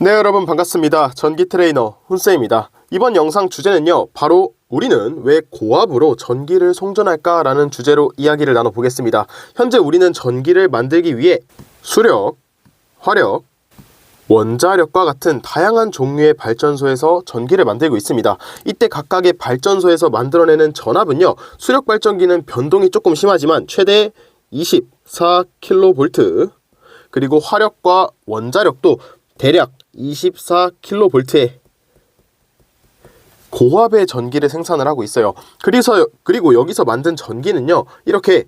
네, 여러분 반갑습니다. 전기 트레이너 훈쌤입니다. 이번 영상 주제는요, 바로 우리는 왜 고압으로 전기를 송전할까? 라는 주제로 이야기를 나눠보겠습니다. 현재 우리는 전기를 만들기 위해 수력, 화력, 원자력과 같은 다양한 종류의 발전소에서 전기를 만들고 있습니다. 이때 각각의 발전소에서 만들어내는 전압은요, 수력 발전기는 변동이 조금 심하지만 최대 24kV, 그리고 화력과 원자력도 대략 24kV의 고압의 전기를 생산을 하고 있어요. 그리고 여기서 만든 전기는요, 이렇게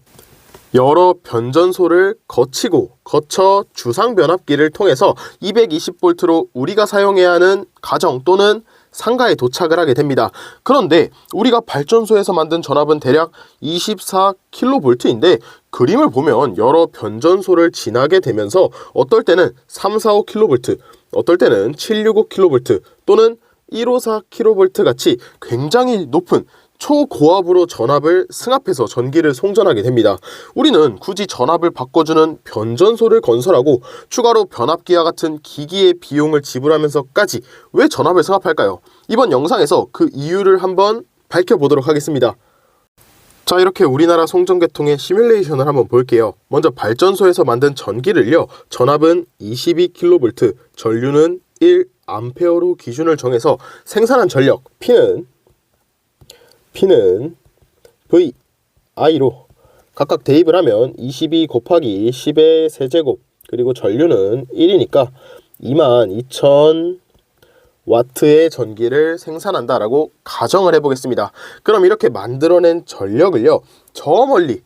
여러 변전소를 거쳐 주상 변압기를 통해서 220V로 우리가 사용해야 하는 가정 또는 상가에 도착을 하게 됩니다. 그런데 우리가 발전소에서 만든 전압은 대략 24kV인데 그림을 보면 여러 변전소를 지나게 되면서 어떨 때는 345kV, 어떨 때는 765kV 또는 154kV 같이 굉장히 높은 초고압으로 전압을 승합해서 전기를 송전하게 됩니다. 우리는 굳이 전압을 바꿔주는 변전소를 건설하고 추가로 변압기와 같은 기기의 비용을 지불하면서까지 왜 전압을 승합할까요? 이번 영상에서 그 이유를 한번 밝혀보도록 하겠습니다. 자, 이렇게 우리나라 송전계통의 시뮬레이션을 한번 볼게요. 먼저 발전소에서 만든 전기를요, 전압은 22kV, 전류는 1A로 기준을 정해서 생산한 전력 P는 VI로 각각 대입을 하면 22 곱하기 10의 세제곱, 그리고 전류는 1이니까 22,000W의 전기를 생산한다라고 가정을 해보겠습니다. 그럼 이렇게 만들어낸 전력을요, 저 멀리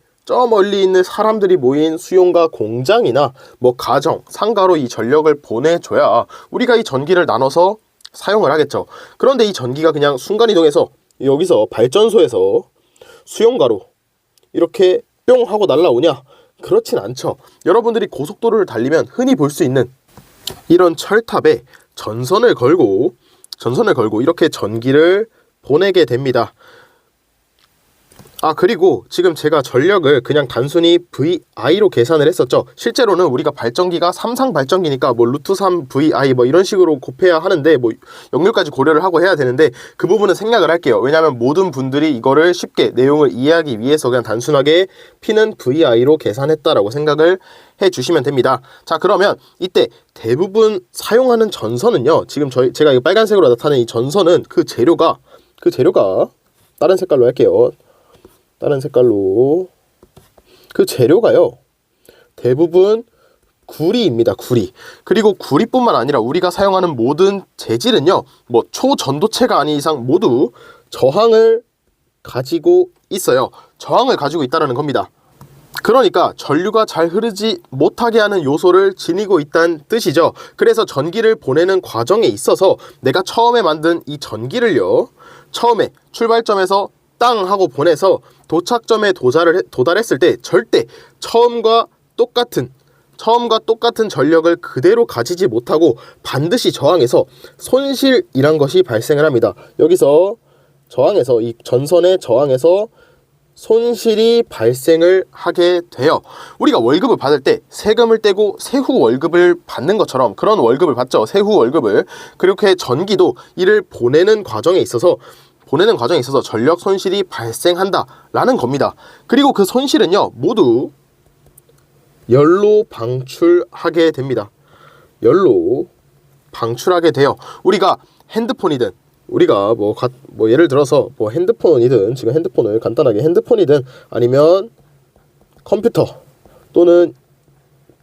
있는 사람들이 모인 수용가 공장이나 가정, 상가로 이 전력을 보내줘야 우리가 이 전기를 나눠서 사용을 하겠죠. 그런데 이 전기가 그냥 순간이동해서 여기서 발전소에서 수용가로 이렇게 뿅 하고 날라오냐? 그렇진 않죠. 여러분들이 고속도로를 달리면 흔히 볼 수 있는 이런 철탑에 전선을 걸고 이렇게 전기를 보내게 됩니다. 그리고 지금 제가 전력을 그냥 단순히 VI로 계산을 했었죠. 실제로는 우리가 발전기가 3상 발전기니까 루트 3 VI 이런 식으로 곱해야 하는데 역률까지 고려를 하고 해야 되는데 그 부분은 생략을 할게요. 왜냐하면 모든 분들이 이거를 쉽게 내용을 이해하기 위해서 그냥 단순하게 P는 VI로 계산했다라고 생각을 해주시면 됩니다. 자, 그러면 이때 대부분 사용하는 전선은요, 지금 제가 이 빨간색으로 나타낸 이 전선은 그 재료가 다른 색깔로 할게요. 다른 색깔로 그 재료가요, 대부분 구리입니다. 구리. 그리고 구리뿐만 아니라 우리가 사용하는 모든 재질은요, 초전도체가 아닌 이상 모두 저항을 가지고 있어요. 저항을 가지고 있다는 겁니다. 그러니까 전류가 잘 흐르지 못하게 하는 요소를 지니고 있다는 뜻이죠. 그래서 전기를 보내는 과정에 있어서 내가 처음에 만든 이 전기를요, 처음에 출발점에서 땅 하고 보내서 도착점에 도달했을 때 절대 처음과 똑같은 전력을 그대로 가지지 못하고 반드시 저항해서 손실이란 것이 발생을 합니다. 여기서 저항해서, 이 전선에 저항해서 손실이 발생을 하게 돼요. 우리가 월급을 받을 때 세금을 떼고 세후 월급을 받는 것처럼 그런 월급을 받죠. 세후 월급을. 그렇게 전기도 이를 보내는 과정에 있어서 전력 손실이 발생한다라는 겁니다. 그리고 그 손실은요, 모두 열로 방출하게 됩니다. 열로 방출하게 돼요. 우리가 핸드폰이든, 우리가 예를 들어서 핸드폰이든, 지금 핸드폰을 간단하게 핸드폰이든 아니면 컴퓨터 또는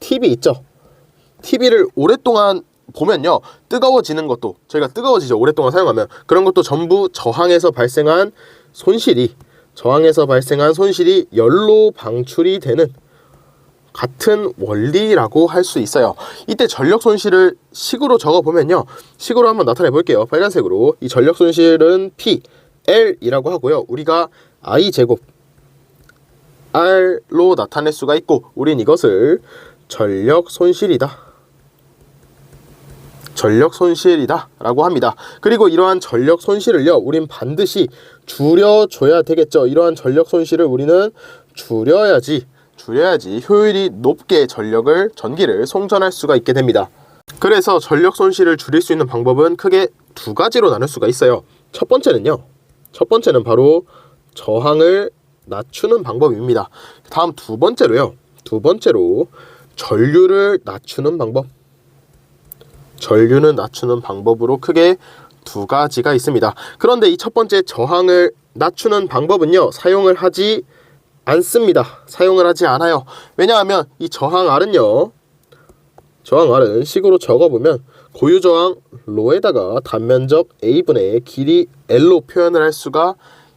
TV 있죠. TV를 오랫동안 보면요, 뜨거워지는 것도, 저희가 뜨거워지죠, 오랫동안 사용하면. 그런 것도 전부 저항에서 발생한 손실이 열로 방출이 되는 같은 원리라고 할 수 있어요. 이때 전력 손실을 식으로 적어보면요, 식으로 한번 나타내 볼게요. 빨간색으로. 이 전력 손실은 PL이라고 하고요, 우리가 I제곱 R로 나타낼 수가 있고, 우린 이것을 전력 손실이다 라고 합니다. 그리고 이러한 전력 손실을요, 우린 반드시 줄여줘야 되겠죠. 이러한 전력 손실을 우리는 줄여야지 효율이 높게 전기를 송전할 수가 있게 됩니다. 그래서 전력 손실을 줄일 수 있는 방법은 크게 두 가지로 나눌 수가 있어요. 첫 번째는 바로 저항을 낮추는 방법입니다. 다음 두 번째로 전류를 낮추는 방법. 전류는 낮추는 방법으로 크게 두 가지가 있습니다. 그런데 이 첫 번째 저항을 낮추는 방법은요, 사용을 하지 않습니다. 사용을 하지 않아요. 왜냐하면 이 저항R은 식으로 적어보면 고유저항 로에다가 단면적 A분의 길이 L로 표현을 할 수가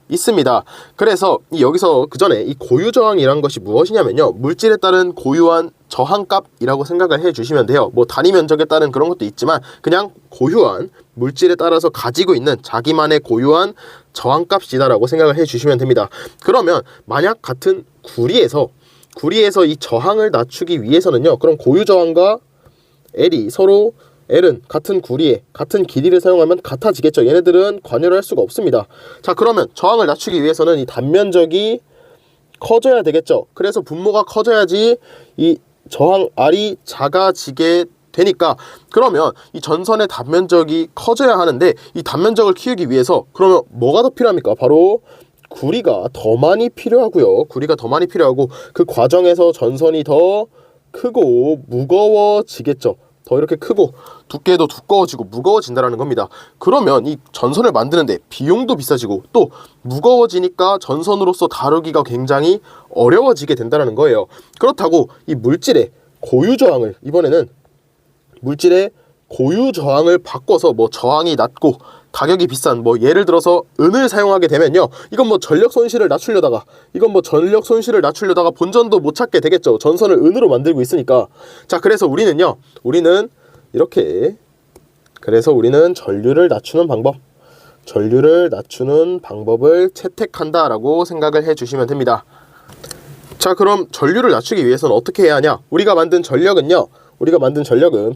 있습니다. 그래서 여기서 그 전에 이 고유저항이란 것이 무엇이냐면요, 물질에 따른 고유한 저항값이라고 생각을 해주시면 돼요. 뭐 단위 면적에 따른 그런 것도 있지만 그냥 고유한 물질에 따라서 가지고 있는 자기만의 고유한 저항값이다라고 생각을 해주시면 됩니다. 그러면 만약 같은 구리에서 이 저항을 낮추기 위해서는요, 그럼 고유저항과 L이 서로 L은 같은 구리에 같은 길이를 사용하면 같아지겠죠. 얘네들은 관여를 할 수가 없습니다. 자, 그러면 저항을 낮추기 위해서는 이 단면적이 커져야 되겠죠. 그래서 분모가 커져야지 이 저항 R이 작아지게 되니까, 그러면 이 전선의 단면적이 커져야 하는데 이 단면적을 키우기 위해서 그러면 뭐가 더 필요합니까? 바로 구리가 더 많이 필요하고요. 구리가 더 많이 필요하고 그 과정에서 전선이 더 크고 무거워지겠죠. 더 이렇게 크고 두께도 두꺼워지고 무거워진다는 겁니다. 그러면 이 전선을 만드는데 비용도 비싸지고 또 무거워지니까 전선으로서 다루기가 굉장히 어려워지게 된다는 거예요. 그렇다고 이 물질의 고유저항을, 이번에는 물질의 고유저항을 바꿔서 뭐 저항이 낮고 가격이 비싼 뭐 예를 들어서 은을 사용하게 되면요, 이건 뭐 전력 손실을 낮추려다가 본전도 못 찾게 되겠죠. 전선을 은으로 만들고 있으니까. 자, 그래서 우리는 전류를 낮추는 방법을 채택한다라고 생각을 해주시면 됩니다. 자, 그럼 전류를 낮추기 위해서는 어떻게 해야 하냐? 우리가 만든 전력은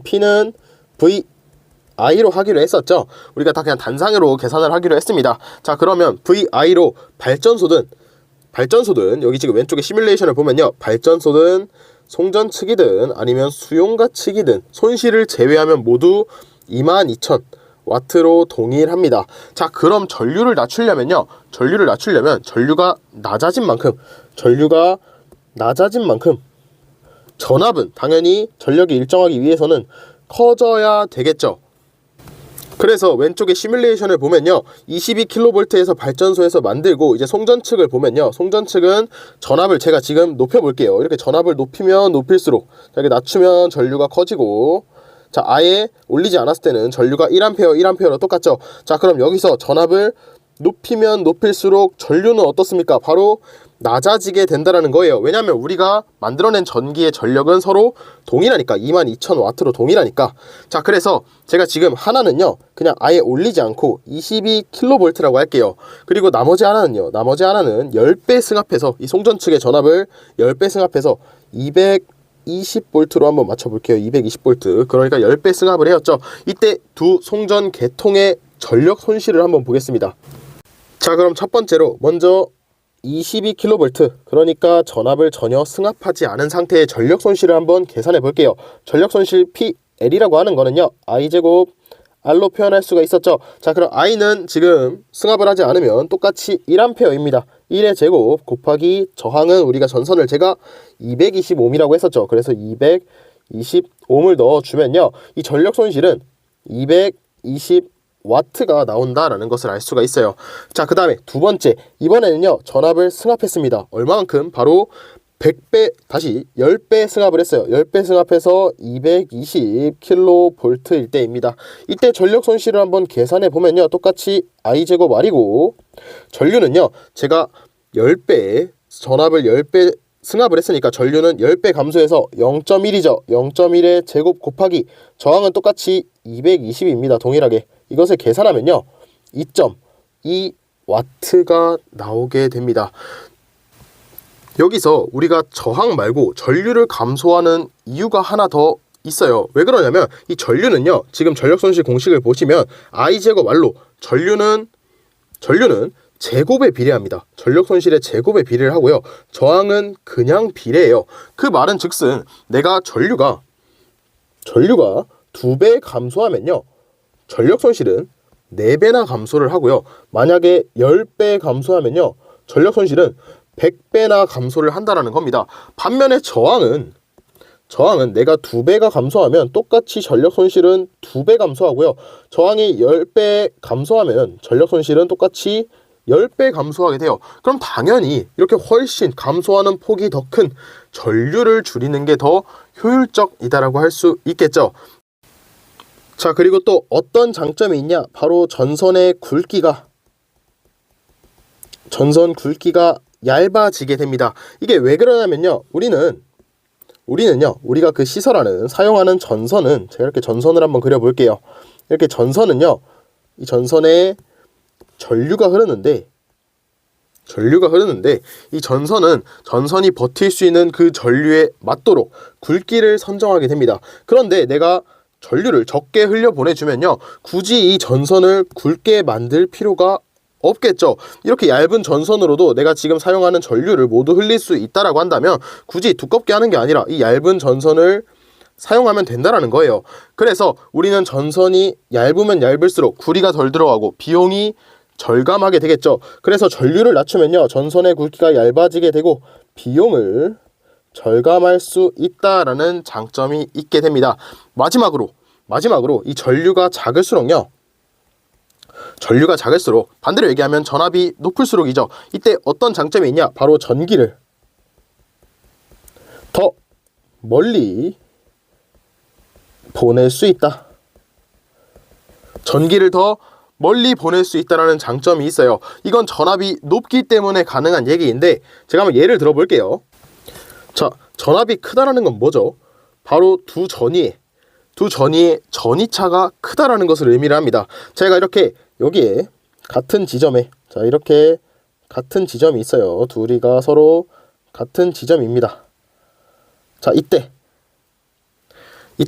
P는 VI로 하기로 했었죠. 우리가 다 그냥 단상으로 계산을 하기로 했습니다. 자, 그러면 VI로 발전소든 여기 지금 왼쪽에 시뮬레이션을 보면요, 발전소든 송전 측이든 아니면 수용가 측이든 손실을 제외하면 모두 22,000W로 동일합니다. 자, 그럼 전류를 낮추려면 전류가 낮아진 만큼 전압은 당연히 전력이 일정하기 위해서는 커져야 되겠죠. 그래서 왼쪽에 시뮬레이션을 보면요, 22kV에서 발전소에서 만들고 이제 송전 측을 보면요, 송전 측은 전압을 제가 지금 높여볼게요. 이렇게 전압을 높이면 높일수록, 이렇게 낮추면 전류가 커지고, 자, 아예 올리지 않았을 때는 전류가 1A로 똑같죠. 자, 그럼 여기서 전압을 높이면 높일수록 전류는 어떻습니까? 바로 낮아지게 된다는 거예요. 왜냐하면 우리가 만들어낸 전기의 전력은 서로 동일하니까, 22,000W로 동일하니까. 자, 그래서 제가 지금 하나는요, 그냥 아예 올리지 않고 22kV라고 할게요. 그리고 나머지 하나는 10배 승합해서, 이 송전 측의 전압을 10배 승합해서 220V로 한번 맞춰볼게요. 220V. 그러니까 10배 승합을 해왔죠. 이때 두 송전 계통의 전력 손실을 한번 보겠습니다. 자, 그럼 첫 번째로 먼저 22kV, 그러니까 전압을 전혀 승합하지 않은 상태의 전력 손실을 한번 계산해 볼게요. 전력 손실 PL이라고 하는 거는요, I제곱 R로 표현할 수가 있었죠. 자, 그럼 I는 지금 승합을 하지 않으면 똑같이 1A입니다. 1의 제곱 곱하기 저항은 우리가 전선을 제가 220ohm이라고 했었죠. 그래서 220ohm을 넣어주면요, 이 전력 손실은 220W가 나온다라는 것을 알 수가 있어요. 자, 그 다음에 두 번째, 이번에는요, 전압을 승합했습니다. 얼마만큼? 바로 100배, 다시 10배 승합을 했어요. 10배 승합해서 220kV일 때입니다. 이때 전력 손실을 한번 계산해 보면요, 똑같이 I제곱 R이고, 전류는요, 제가 10배, 전압을 10배 승합을 했으니까 전류는 10배 감소해서 0.1이죠. 0.1의 제곱 곱하기 저항은 똑같이 220입니다. 동일하게. 이것을 계산하면요, 2.2W가 나오게 됩니다. 여기서 우리가 저항 말고 전류를 감소하는 이유가 하나 더 있어요. 왜 그러냐면 이 전류는요, 지금 전력 손실 공식을 보시면 I제곱 R로 전류는 제곱에 비례합니다. 전력 손실의 제곱에 비례를 하고요, 저항은 그냥 비례해요. 그 말은 즉슨 내가 전류가 2배 감소하면요, 전력 손실은 4배나 감소를 하고요. 만약에 10배 감소하면요, 전력 손실은 100배나 감소를 한다라는 겁니다. 반면에 저항은 내가 2배가 감소하면 똑같이 전력 손실은 2배 감소하고요. 저항이 10배 감소하면 전력 손실은 똑같이 10배 감소하게 돼요. 그럼 당연히 이렇게 훨씬 감소하는 폭이 더 큰 전류를 줄이는 게 더 효율적이다라고 할 수 있겠죠. 자, 그리고 또 어떤 장점이 있냐? 바로 전선 굵기가 얇아지게 됩니다. 이게 왜 그러냐면요, 우리가 그 시설 안에 사용하는 전선은, 제가 이렇게 전선을 한번 그려볼게요. 이렇게 전선은요, 이 전선에 전류가 흐르는데 이 전선이 버틸 수 있는 그 전류에 맞도록 굵기를 선정하게 됩니다. 그런데 내가 전류를 적게 흘려 보내주면요, 굳이 이 전선을 굵게 만들 필요가 없겠죠. 이렇게 얇은 전선으로도 내가 지금 사용하는 전류를 모두 흘릴 수 있다라고 한다면 굳이 두껍게 하는 게 아니라 이 얇은 전선을 사용하면 된다라는 거예요. 그래서 우리는 전선이 얇으면 얇을수록 구리가 덜 들어가고 비용이 절감하게 되겠죠. 그래서 전류를 낮추면요, 전선의 굵기가 얇아지게 되고 비용을 절감할 수 있다라는 장점이 있게 됩니다. 마지막으로 이 전류가 작을수록 반대로 얘기하면 전압이 높을수록이죠. 이때 어떤 장점이 있냐? 바로 전기를 더 멀리 보낼 수 있다. 전기를 더 멀리 보낼 수 있다는 장점이 있어요. 이건 전압이 높기 때문에 가능한 얘기인데, 제가 한번 예를 들어 볼게요. 자, 전압이 크다라는 건 뭐죠? 바로 두 전위의 전위차가 크다라는 것을 의미를 합니다. 제가 이렇게 여기에 같은 지점에, 자, 이렇게 같은 지점이 있어요. 둘이가 서로 같은 지점입니다. 자, 이때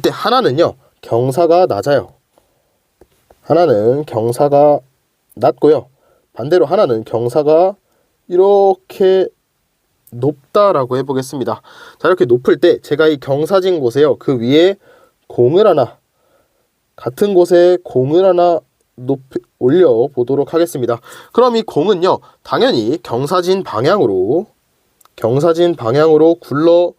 하나는요, 경사가 낮아요. 하나는 경사가 낮고요. 반대로 하나는 경사가 이렇게 높다라고 해보겠습니다. 자, 이렇게 높을 때 제가 이 경사진 곳에요, 그 위에 같은 곳에 공을 하나 올려 보도록 하겠습니다. 그럼 이 공은요, 당연히 경사진 방향으로 굴러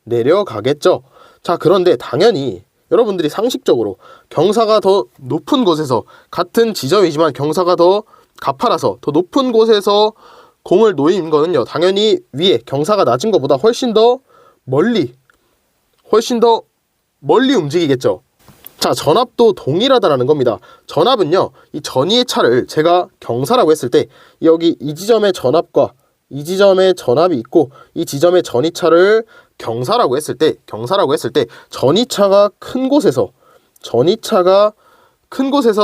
내려가겠죠. 자, 그런데 당연히 여러분들이 상식적으로 경사가 더 높은 곳에서, 같은 지점이지만 경사가 더 가파라서 더 높은 곳에서 공을 놓인 거는요, 당연히 위에 경사가 낮은 것보다 훨씬 더 멀리 움직이겠죠. 자, 전압도 동일하다라는 겁니다. 전압은요, 이 전위의 차를 제가 경사라고 했을 때, 여기 이 지점의 전압과 이 지점의 전압이 있고 이 지점의 전위차를 경사라고 했을 때 전위차가 큰 곳에서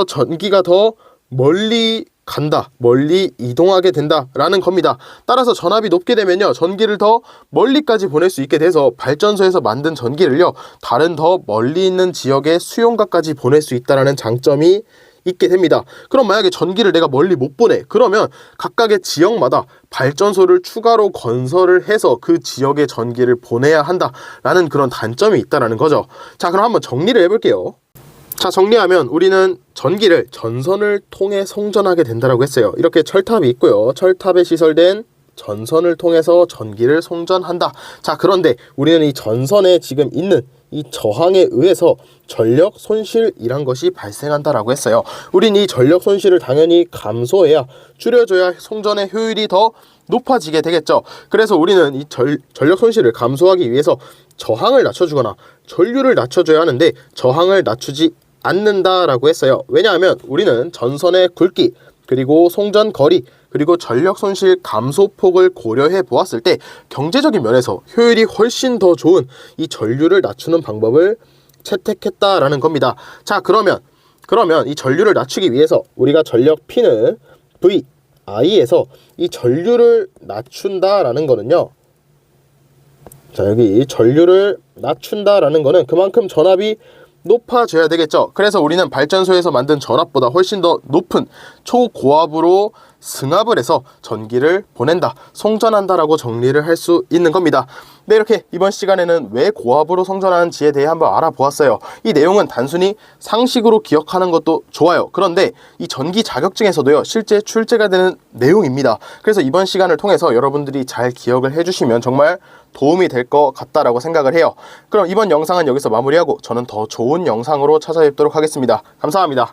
전기가 더 멀리 간다, 멀리 이동하게 된다라는 겁니다. 따라서 전압이 높게 되면요, 전기를 더 멀리까지 보낼 수 있게 돼서 발전소에서 만든 전기를요, 다른 더 멀리 있는 지역의 수용가까지 보낼 수 있다라는 장점이 있게 됩니다. 그럼 만약에 전기를 내가 멀리 못 보내, 그러면 각각의 지역마다 발전소를 추가로 건설을 해서 그 지역의 전기를 보내야 한다라는 그런 단점이 있다라는 거죠. 자, 그럼 한번 정리를 해볼게요. 자, 정리하면 우리는 전기를 전선을 통해 송전하게 된다라고 했어요. 이렇게 철탑이 있고요, 철탑에 시설된 전선을 통해서 전기를 송전한다. 자, 그런데 우리는 이 전선에 지금 있는 이 저항에 의해서 전력 손실이란 것이 발생한다라고 했어요. 우린 이 전력 손실을 당연히 감소해야, 줄여줘야 송전의 효율이 더 높아지게 되겠죠. 그래서 우리는 이 전력 손실을 감소하기 위해서 저항을 낮춰주거나 전류를 낮춰줘야 하는데, 저항을 낮추지 않는다라고 했어요. 왜냐하면 우리는 전선의 굵기, 그리고 송전 거리, 그리고 전력 손실 감소폭을 고려해 보았을 때 경제적인 면에서 효율이 훨씬 더 좋은 이 전류를 낮추는 방법을 채택했다라는 겁니다. 자, 그러면 이 전류를 낮추기 위해서 우리가 전력 P는 VI에서 이 전류를 낮춘다라는 거는요, 자, 여기 전류를 낮춘다라는 거는 그만큼 전압이 높아져야 되겠죠. 그래서 우리는 발전소에서 만든 전압보다 훨씬 더 높은 초고압으로 승합을 해서 전기를 보낸다, 송전한다라고 정리를 할 수 있는 겁니다. 네, 이렇게 이번 시간에는 왜 고압으로 송전하는지에 대해 한번 알아보았어요. 이 내용은 단순히 상식으로 기억하는 것도 좋아요. 그런데 이 전기 자격증에서도요, 실제 출제가 되는 내용입니다. 그래서 이번 시간을 통해서 여러분들이 잘 기억을 해주시면 정말 도움이 될 것 같다라고 생각을 해요. 그럼 이번 영상은 여기서 마무리하고 저는 더 좋은 영상으로 찾아뵙도록 하겠습니다. 감사합니다.